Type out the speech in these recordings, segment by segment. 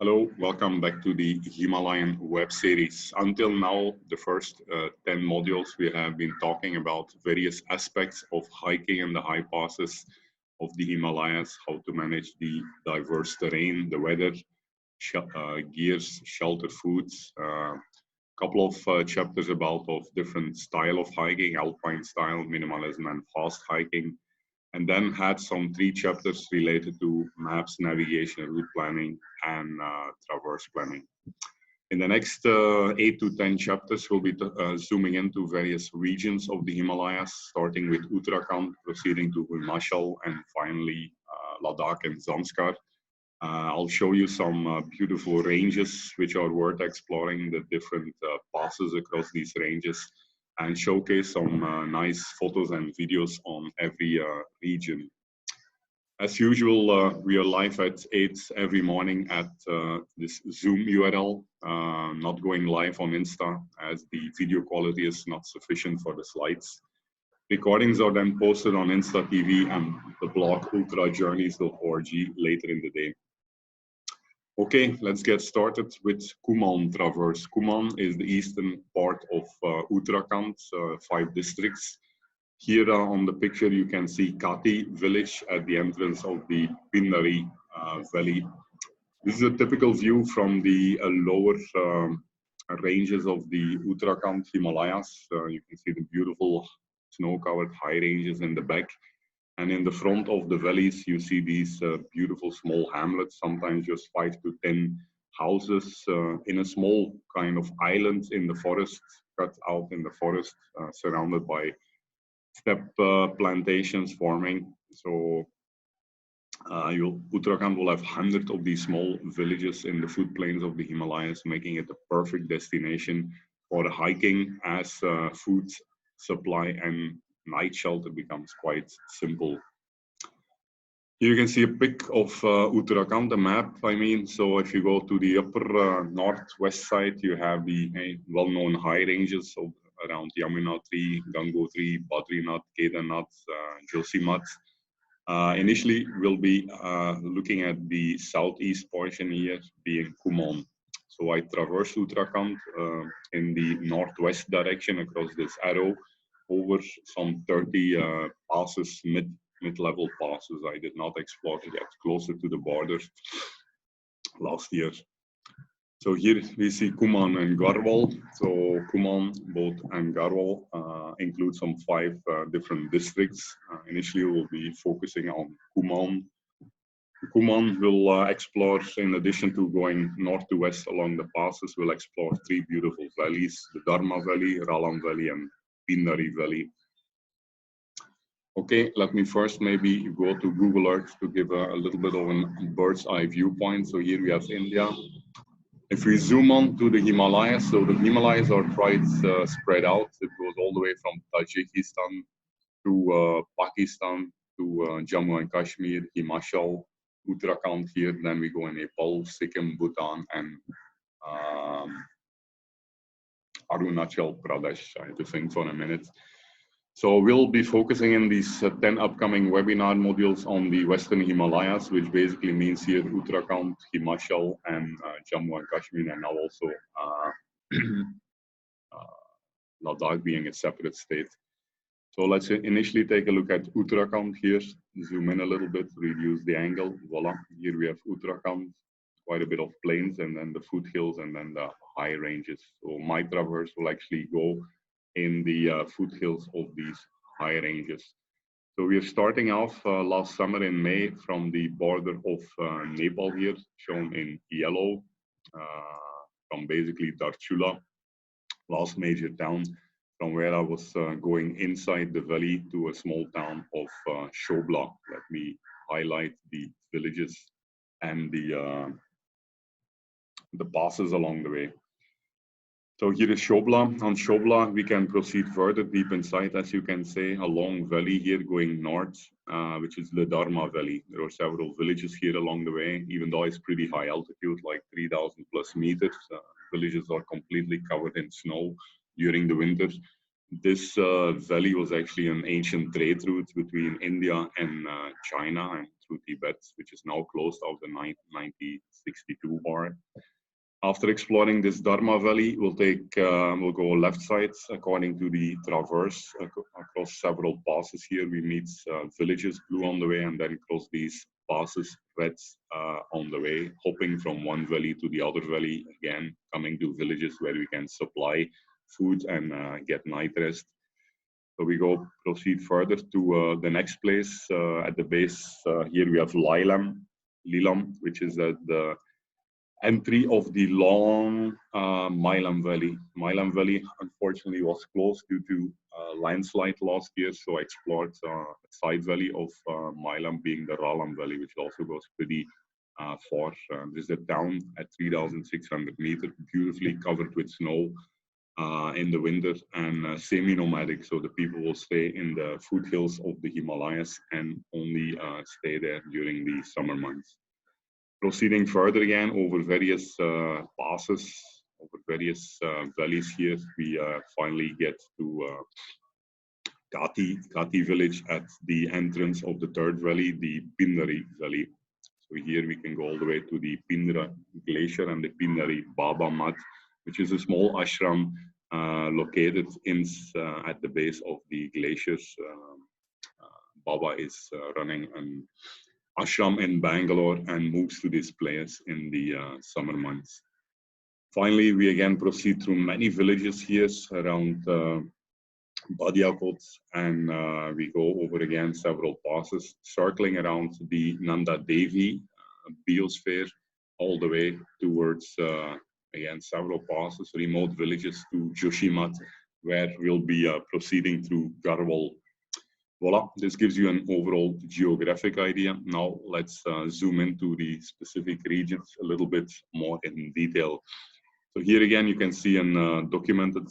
Hello, welcome back to the Himalayan web series. Until now, the first 10 modules, we have been talking about various aspects of hiking in the high passes of the Himalayas, how to manage the diverse terrain, the weather, gears, shelter, foods, couple of chapters about different style of hiking, alpine style, minimalism and fast hiking, and then had some 3 chapters related to maps, navigation, route planning, and traverse planning. In the next 8 to 10 chapters, we'll be zooming into various regions of the Himalayas, starting with Uttarakhand, proceeding to Himachal, and finally Ladakh and Zanskar. I'll show you some beautiful ranges which are worth exploring, the different passes across these ranges, and showcase some nice photos and videos on every region. As usual, we are live at 8 every morning at this Zoom URL, not going live on Insta as the video quality is not sufficient for the slides. Recordings are then posted on Insta TV and the blog ultrajourneys.org later in the day. Okay, let's get started with Kumaon Traverse. Kumaon is the eastern part of Uttarakhand, 5 districts. Here on the picture, you can see Kati village at the entrance of the Pindari valley. This is a typical view from the lower ranges of the Uttarakhand Himalayas. You can see the beautiful snow-covered high ranges in the back. And in the front of the valleys, you see these beautiful small hamlets, sometimes just 5 to 10 houses in a small kind of island in the forest, cut out in the forest, surrounded by steppe plantations forming. So Uttarakhand will have hundreds of these small villages in the foot plains of the Himalayas, making it a perfect destination for hiking as food supply and night shelter becomes quite simple. Here you can see a pic of Uttarakhand, the map, I mean. So if you go to the upper northwest side, you have the well-known high ranges of around Yamunotri, Gangotri, Badrinath, Kedarnath, Josimath. Initially, we'll be looking at the southeast portion here, being Kumaon. So I traverse Uttarakhand in the northwest direction across this arrow, over some 30 passes, mid-level passes. I did not explore it yet, closer to the border last year. So here we see Kumaon and Garhwal. So Kumaon, both and Garhwal include some 5 different districts. Initially, we'll be focusing on Kumaon. Kumaon will explore, in addition to going north to west along the passes, we'll explore 3 beautiful valleys, the Dharma Valley, Ralam Valley, and Pindari Valley. Okay, let me first maybe go to Google Earth to give a little bit of a bird's eye viewpoint. So here we have India. If we zoom on to the Himalayas, so the Himalayas are quite spread out. It goes all the way from Tajikistan to Pakistan to Jammu and Kashmir, Himachal, Uttarakhand here. Then we go in Nepal, Sikkim, Bhutan, and Arunachal Pradesh. I have to think for a minute. So we'll be focusing in these 10 upcoming webinar modules on the Western Himalayas, which basically means here Uttarakhand, Himachal, and Jammu and Kashmir, and now also Ladakh being a separate state. So let's initially take a look at Uttarakhand here, zoom in a little bit, reduce the angle, voila. Here we have Uttarakhand, quite a bit of plains, and then the foothills, and then the high ranges. So my traverse will actually go in the foothills of these high ranges. So we are starting off last summer in May from the border of Nepal here, shown in yellow, from basically Darchula, last major town, from where I was going inside the valley to a small town of Shobla. Let me highlight the villages and the passes along the way. So here is Shobla. On Shobla, we can proceed further deep inside, as you can see, a long valley here going north, which is the Dharma Valley. There are several villages here along the way, even though it's pretty high altitude, like 3,000 plus meters. Villages are completely covered in snow during the winter. This valley was actually an ancient trade route between India and China, and to Tibet, which is now closed after 1962 war. After exploring this Dharma Valley, we'll go left side according to the traverse across several passes here. We meet villages, blue on the way, and then cross these passes, red on the way, hopping from one valley to the other valley, again coming to villages where we can supply food and get night rest. So we proceed further to the next place at the base. Here we have Lilam, which is at the entry of the long Milam Valley. Milam Valley, unfortunately, was closed due to landslide last year, so I explored a side valley of Milam, being the Ralam Valley, which also goes pretty far. There's a town at 3,600 meters, beautifully covered with snow in the winter, and semi-nomadic, so the people will stay in the foothills of the Himalayas and only stay there during the summer months. Proceeding further again over various passes, over various valleys here, we finally get to Gati village at the entrance of the third valley, the Pindari Valley. So here we can go all the way to the Pindra Glacier and the Pindari Baba Mat, which is a small ashram located at the base of the glaciers. Baba is running an ashram in Bangalore and moves to this place in the summer months. Finally, we again proceed through many villages here around Badiakot, and we go over again several passes, circling around the Nanda Devi biosphere all the way towards again several passes, remote villages to Joshimath, where we'll be proceeding through Garhwal. Voila, this gives you an overall geographic idea. Now let's zoom into the specific regions a little bit more in detail. So here again, you can see a documented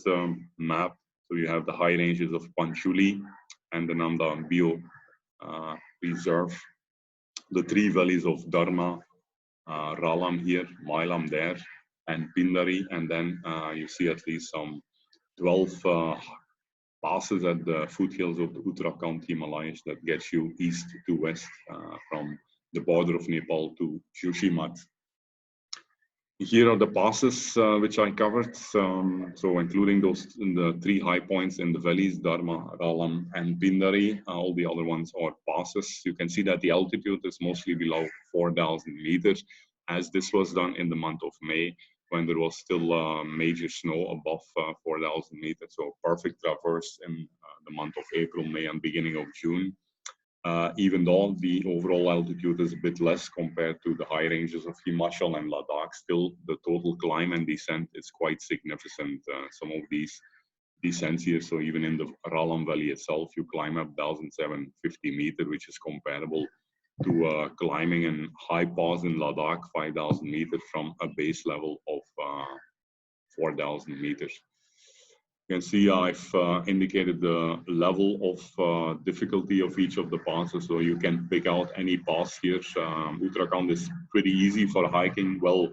map. So you have the high ranges of Panchuli and the Nanda Bio Reserve, the three valleys of Dharma, Ralam here, Milam there, and Pindari, and then you see at least some 12 passes at the foothills of the Uttarakhand Himalayas that gets you east to west from the border of Nepal to Joshimath. Here are the passes which I covered, so including the three high points in the valleys, Dharma, Ralam, and Pindari. All the other ones are passes. You can see that the altitude is mostly below 4,000 meters, as this was done in the month of May, when there was still major snow above 4,000 meters. So perfect traverse in the month of April, May, and beginning of June. Even though the overall altitude is a bit less compared to the high ranges of Himachal and Ladakh, still the total climb and descent is quite significant. Some of these descents here, so even in the Ralam Valley itself, you climb up 1,750 meters, which is comparable to climbing in high pass in Ladakh, 5,000 meters from a base level of 4,000 meters. You can see I've indicated the level of difficulty of each of the passes, so you can pick out any pass here. Uttarakhand is pretty easy for hiking, well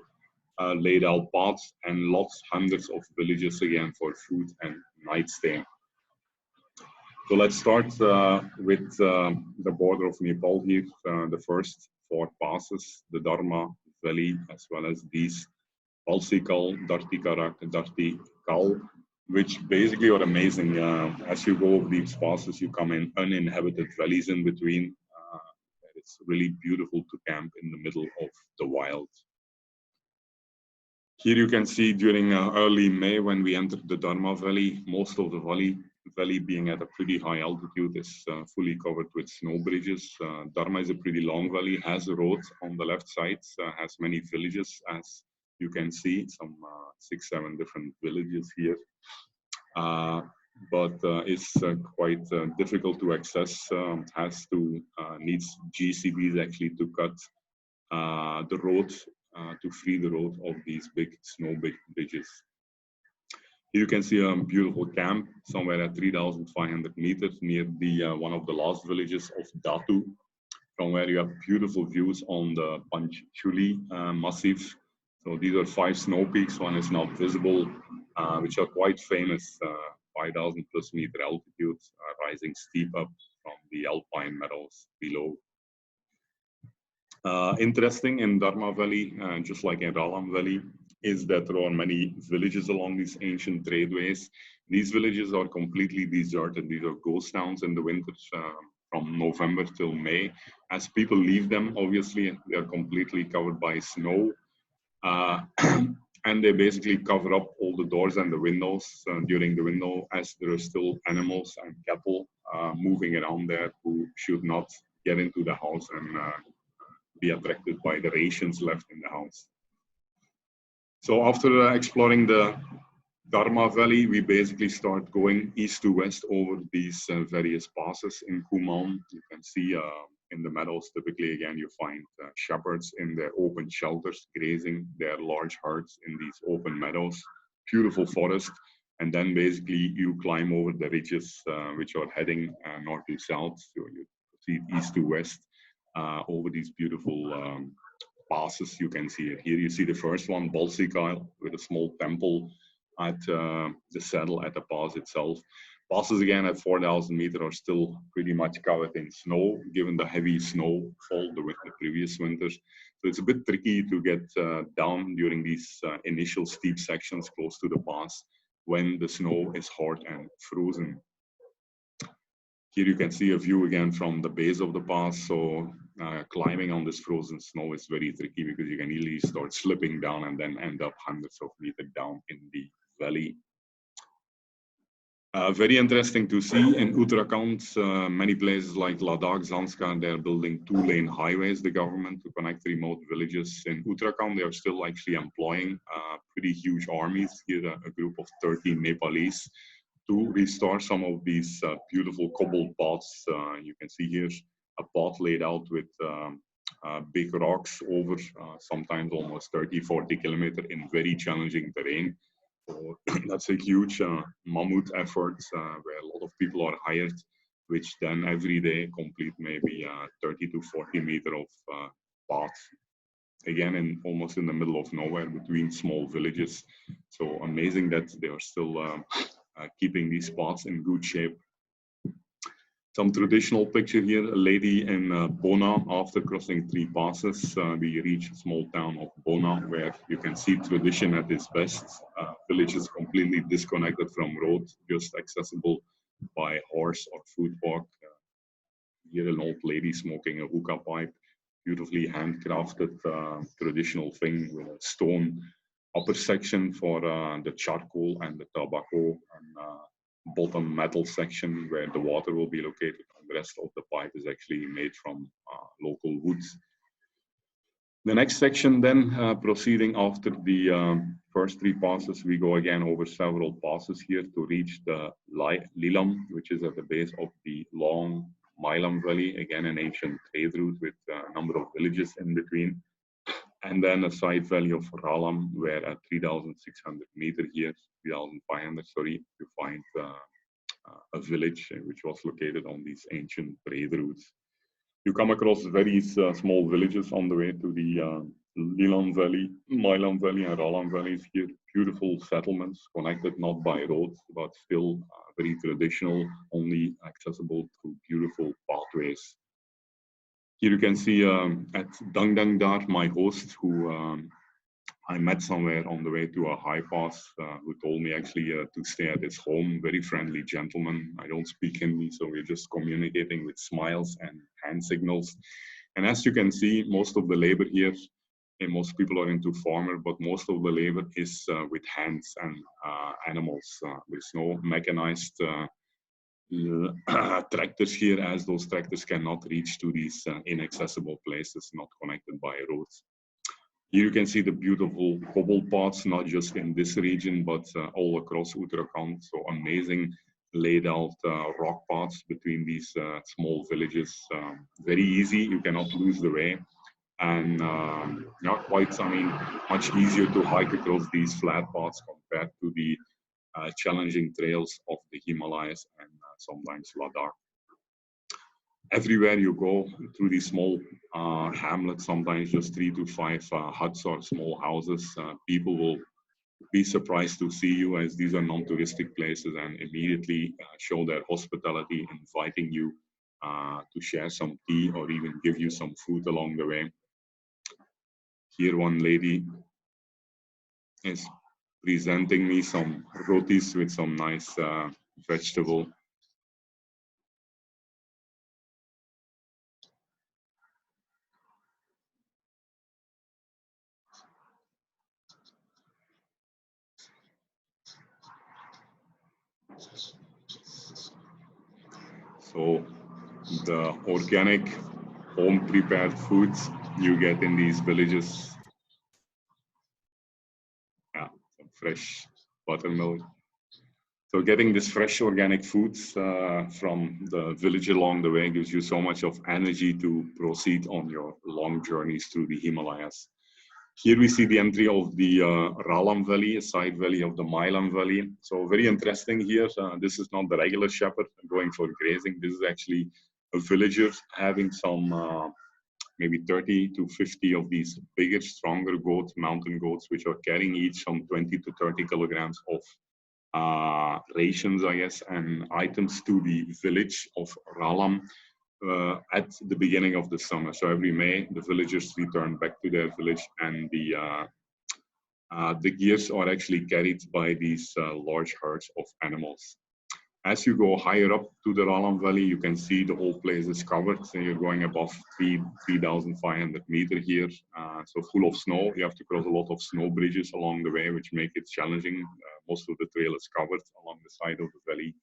laid out paths, and hundreds of villages again for food and night stay. So let's start with the border of Nepal here, the first 4 passes, the Dharma Valley, as well as these Palsikal, Dartikarak, Dartikal, which basically are amazing. As you go over these passes, you come in uninhabited valleys in between. It's really beautiful to camp in the middle of the wild. Here you can see during early May, when we entered the Dharma Valley, most of the valley being at a pretty high altitude is fully covered with snow bridges. Dharma is a pretty long valley, has a road on the left side, has many villages, as you can see, some 6-7 different villages here. But it's quite difficult to access, needs GCBs actually to cut the road, to free the road of these big snow bridges. Here you can see a beautiful camp somewhere at 3,500 meters near the one of the last villages of Datu, from where you have beautiful views on the Panchuli massif. So these are 5 snow peaks. One is not visible, which are quite famous, 5,000 plus meter altitude, rising steep up from the alpine meadows below. Interesting in Dharma Valley, just like in Ralam Valley, is that there are many villages along these ancient tradeways. These villages are completely deserted. These are ghost towns in the winters from November till May. As people leave them, obviously, they are completely covered by snow. And they basically cover up all the doors and the windows during the winter, as there are still animals and cattle moving around there who should not get into the house and be attracted by the rations left in the house. So after exploring the Dharma Valley, we basically start going east to west over these various passes in Kumaon. You can see in the meadows, typically again, you find shepherds in their open shelters grazing their large herds in these open meadows. Beautiful forest. And then basically you climb over the ridges which are heading north to south. So you proceed east to west over these beautiful passes. You can see it here. You see the first one, Balsikyle, with a small temple at the saddle at the pass itself. Passes again at 4,000 meters are still pretty much covered in snow, given the heavy snowfall the previous winters. So it's a bit tricky to get down during these initial steep sections close to the pass when the snow is hard and frozen. Here you can see a view again from the base of the pass. So climbing on this frozen snow is very tricky because you can easily start slipping down and then end up hundreds of meters down in the valley. Very interesting to see in Uttarakhand, many places like Ladakh, Zanskar, they're building 2-lane highways, the government, to connect remote villages. In Uttarakhand, they are still actually employing pretty huge armies. Here, a group of 30 Nepalese to restore some of these beautiful cobbled paths. You can see here a path laid out with big rocks over sometimes almost 30-40 kilometers in very challenging terrain. So that's a huge mammoth effort where a lot of people are hired, which then every day complete maybe 30 to 40 meters of path. Again, almost in the middle of nowhere between small villages. So amazing that they are still keeping these paths in good shape. Some traditional picture here, a lady in Bona. After crossing 3 passes, we reach a small town of Bona, where you can see tradition at its best. Village is completely disconnected from road, just accessible by horse or foot walk. Here an old lady smoking a hookah pipe, beautifully handcrafted traditional thing with a stone upper section for the charcoal and the tobacco, and bottom metal section where the water will be located, and the rest of the pipe is actually made from local woods. The next section then, proceeding after the first 3 passes, we go again over several passes here to reach the Lilam, which is at the base of the long Milam Valley, again an ancient trade route with a number of villages in between. And then a side valley of Ralam, where at 3,600 meters here, 3,500, sorry, you find a village which was located on these ancient trade routes. You come across very small villages on the way to the Lilam Valley, Milam Valley, and Ralam valleys here. Beautiful settlements connected not by roads, but still very traditional, only accessible through beautiful pathways. Here you can see at Dangdangdar, my host, who I met somewhere on the way to a high pass, who told me actually to stay at his home. Very friendly gentleman. I don't speak Hindi, so we're just communicating with smiles and hand signals. And as you can see, most of the labor here, and most people are into farmer, but most of the labor is with hands and animals. There's no mechanized tractors here, as those tractors cannot reach to these inaccessible places not connected by roads. Here you can see the beautiful cobbled paths, not just in this region, but all across Uttarakhand. So amazing laid out rock paths between these small villages. Very easy, you cannot lose the way. And not quite, I mean, much easier to hike across these flat paths compared to the challenging trails of the Himalayas and sometimes Ladakh. Everywhere you go through these small hamlets, sometimes just 3 to 5 huts or small houses, people will be surprised to see you, as these are non-touristic places, and immediately show their hospitality, inviting you to share some tea or even give you some food along the way. Here one lady is presenting me some rotis with some nice vegetable. So the organic home prepared foods you get in these villages. Yeah, some fresh buttermilk. So getting this fresh organic foods from the village along the way gives you so much of energy to proceed on your long journeys through the Himalayas. Here we see the entry of the Ralam Valley, a side valley of the Milam Valley. So very interesting here. This is not the regular shepherd going for grazing. This is actually a villager having some maybe 30 to 50 of these bigger, stronger goats, mountain goats, which are carrying each some 20 to 30 kilograms of rations, I guess, and items to the village of Ralam at the beginning of the summer. So every May, the villagers return back to their village, and the gears are actually carried by these large herds of animals. As you go higher up to the Ralam Valley, you can see the whole place is covered. So you're going above 3,500 meters here. So full of snow. You have to cross a lot of snow bridges along the way, which make it challenging. Most of the trail is covered along the side of the valley.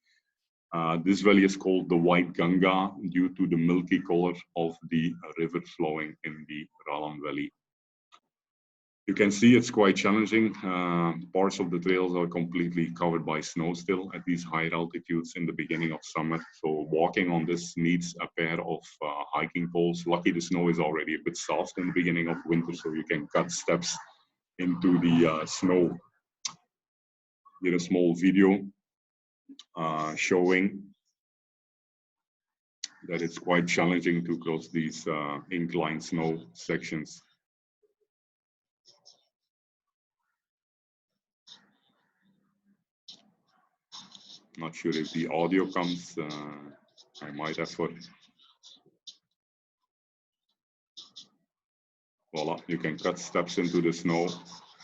This valley is called the White Ganga due to the milky color of the river flowing in the Ralam Valley. You can see it's quite challenging. Parts of the trails are completely covered by snow still at these high altitudes in the beginning of summer. So walking on this needs a pair of hiking poles. Lucky the snow is already a bit soft in the beginning of winter, so you can cut steps into the snow. Here a small video showing that it's quite challenging to cross these inclined snow sections. Not sure if the audio comes. I might have for. Voila, you can cut steps into the snow,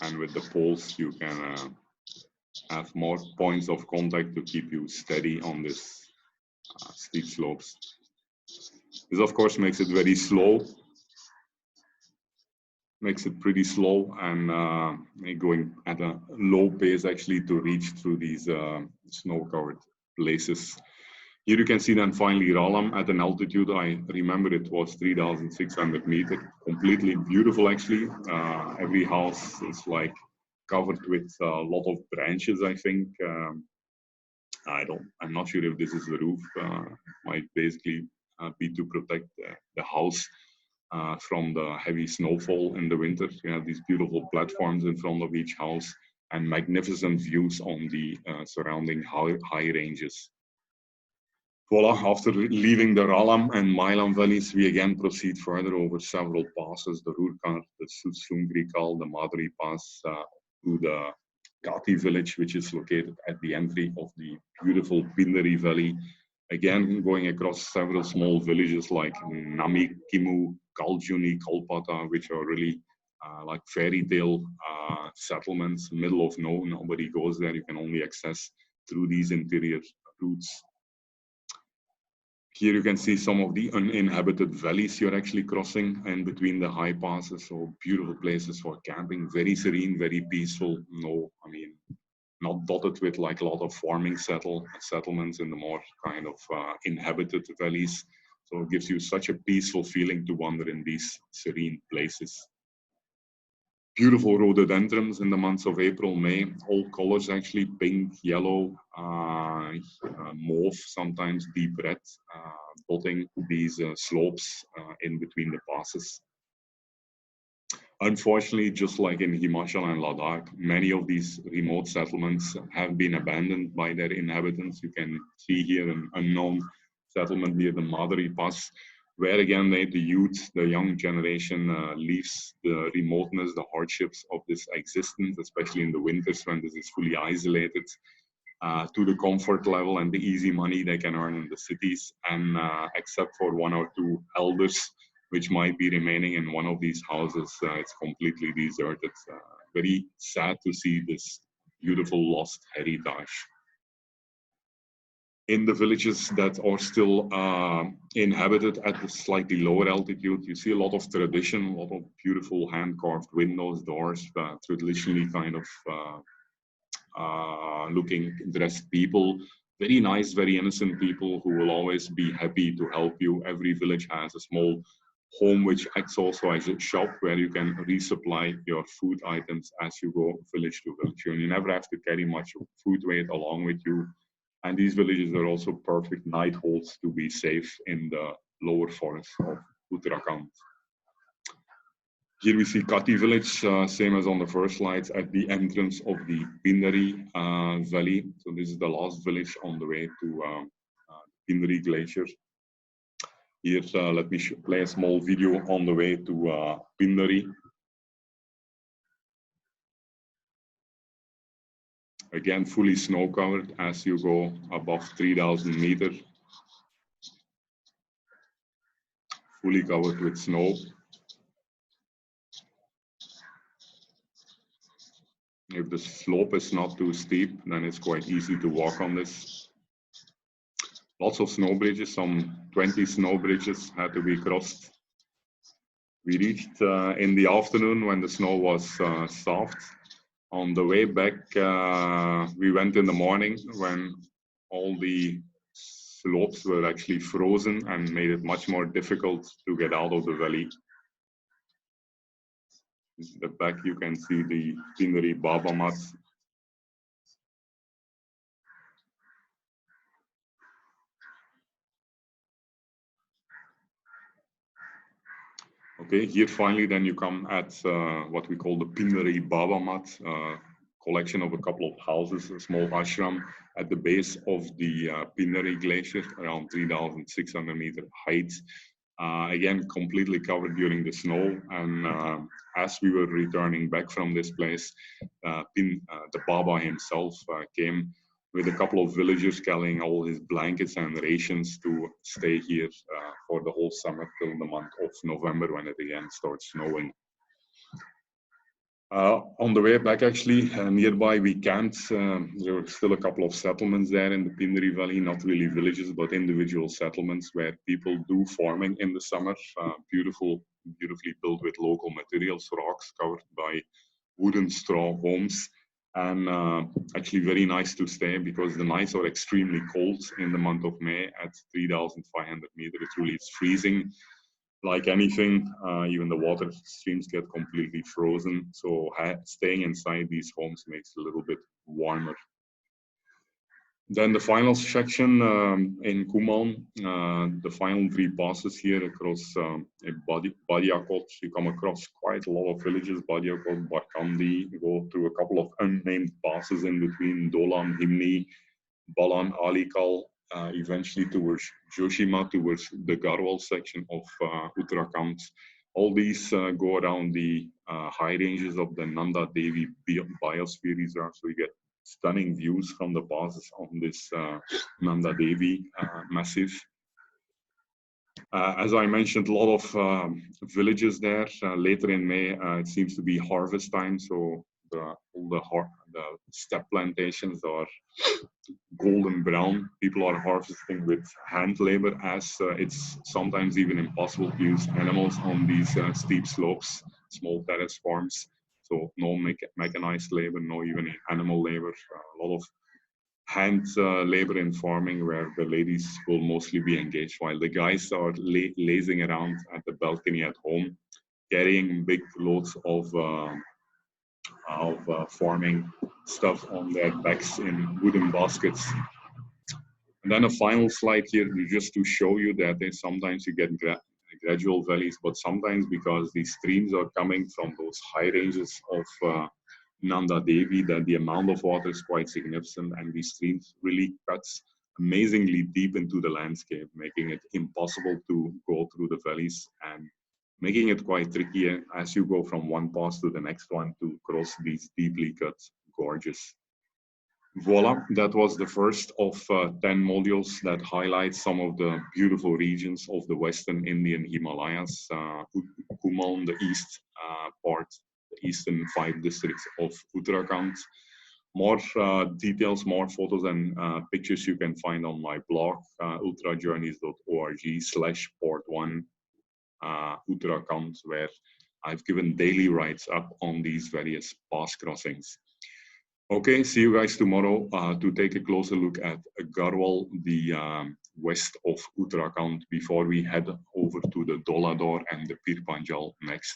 and with the poles you can have more points of contact to keep you steady on this steep slopes. This of course makes it very slow. Makes it pretty slow and going at a low pace actually to reach through these snow-covered places. Here you can see then finally Ralam at an altitude, I remember it was 3,600 meters, completely beautiful actually. Every house is like covered with a lot of branches, I think. I'm not sure if this is the roof, might basically be to protect the house from the heavy snowfall in the winter. You have these beautiful platforms in front of each house and magnificent views on the surrounding high ranges. Voila, after leaving the Ralam and Milam valleys, we again proceed further over several passes, the Rurkar, the Sungri-Kal, the Madhuri Pass, to the Gati village, which is located at the entry of the beautiful Pindari Valley. Again, going across several small villages like Nami, Kimu, Kaljuni, Kalpata, which are really like fairy tale settlements, middle of nobody goes there. You can only access through these interior routes. Here you can see some of the uninhabited valleys you're actually crossing in between the high passes. So beautiful places for camping, very serene, very peaceful. Not dotted with like a lot of farming settlements in the more kind of inhabited valleys. So it gives you such a peaceful feeling to wander in these serene places. Beautiful rhododendrons in the months of April, May, all colors actually, pink, yellow, mauve, sometimes deep red, dotting these slopes in between the passes. Unfortunately, just like in Himachal and Ladakh, many of these remote settlements have been abandoned by their inhabitants. You can see here an unknown settlement near the Madhuri Pass, where again the youth, the young generation leaves the remoteness, the hardships of this existence, especially in the winters when this is fully isolated, to the comfort level and the easy money they can earn in the cities. And except for one or two elders, which might be remaining in one of these houses. It's completely deserted. Very sad to see this beautiful lost heritage. In the villages that are still inhabited at a slightly lower altitude, you see a lot of tradition, a lot of beautiful hand-carved windows, doors, traditionally kind of looking dressed people. Very nice, very innocent people who will always be happy to help you. Every village has a small home which acts also as a shop where you can resupply your food items as you go village to village. You never have to carry much food weight along with you. And these villages are also perfect night halts to be safe in the lower forests of Uttarakhand. Here we see Kati village, same as on the first slides, at the entrance of the Pindari valley. So this is the last village on the way to Pindari Glacier. Here, let me play a small video on the way to Pindari. Again, fully snow covered as you go above 3,000 meters. Fully covered with snow. If the slope is not too steep, then it's quite easy to walk on this. Lots of snow bridges, some 20 snow bridges had to be crossed. We reached in the afternoon when the snow was soft. On the way back, we went in the morning when all the slopes were actually frozen and made it much more difficult to get out of the valley. At the back, you can see the Pindari Baba mat. Okay, here finally then you come at what we call the Pindari Baba mat, collection of a couple of houses, a small ashram at the base of the Pindari Glacier, around 3,600 meter height. Again, completely covered during the snow. And as we were returning back from this place, the Baba himself came with a couple of villagers carrying all his blankets and rations to stay here for the whole summer till the month of November when it again starts snowing. On the way back, actually, nearby we camped. There were still a couple of settlements there in the Pindari Valley, not really villages, but individual settlements where people do farming in the summer. Beautifully built with local materials, rocks covered by wooden straw homes. And actually very nice to stay because the nights are extremely cold in the month of May at 3,500 meters. It really is freezing. Like anything, even the water streams get completely frozen. So staying inside these homes makes it a little bit warmer. Then the final section in Kumaon, the final 3 passes here across Badiakot. You come across quite a lot of villages, Badiakot, Barkandi. You go through a couple of unnamed passes in between Dolan, Himni, Balan, Alikal, eventually towards Joshima, towards the Garhwal section of Uttarakhand. All these go around the high ranges of the Nanda Devi Biosphere Reserve. So you get stunning views from the passes on this Nanda Devi massif. As I mentioned, a lot of villages there. Later in May, it seems to be harvest time, so all the steppe plantations are golden brown. People are harvesting with hand labor, as it's sometimes even impossible to use animals on these steep slopes, small terrace farms. So no mechanized labor, no even animal labor. A lot of hand labor in farming where the ladies will mostly be engaged while the guys are lazing around at the balcony at home, carrying big loads of farming stuff on their backs in wooden baskets. And then a final slide here just to show you that sometimes you get gradual valleys, but sometimes because these streams are coming from those high ranges of Nanda Devi, that the amount of water is quite significant, and these streams really cuts amazingly deep into the landscape, making it impossible to go through the valleys and making it quite tricky as you go from one pass to the next one to cross these deeply cut gorges. Voila, that was the first of 10 modules that highlight some of the beautiful regions of the Western Indian Himalayas. Kumaon, the east part, the eastern 5 districts of Uttarakhand. More details, more photos and pictures you can find on my blog, ultrajourneys.org/port1 Uttarakhand, where I've given daily writes up on these various pass crossings. Okay, see you guys tomorrow to take a closer look at Garhwal, the west of Uttarakhand, before we head over to the Dolador and the Pir Panjal next.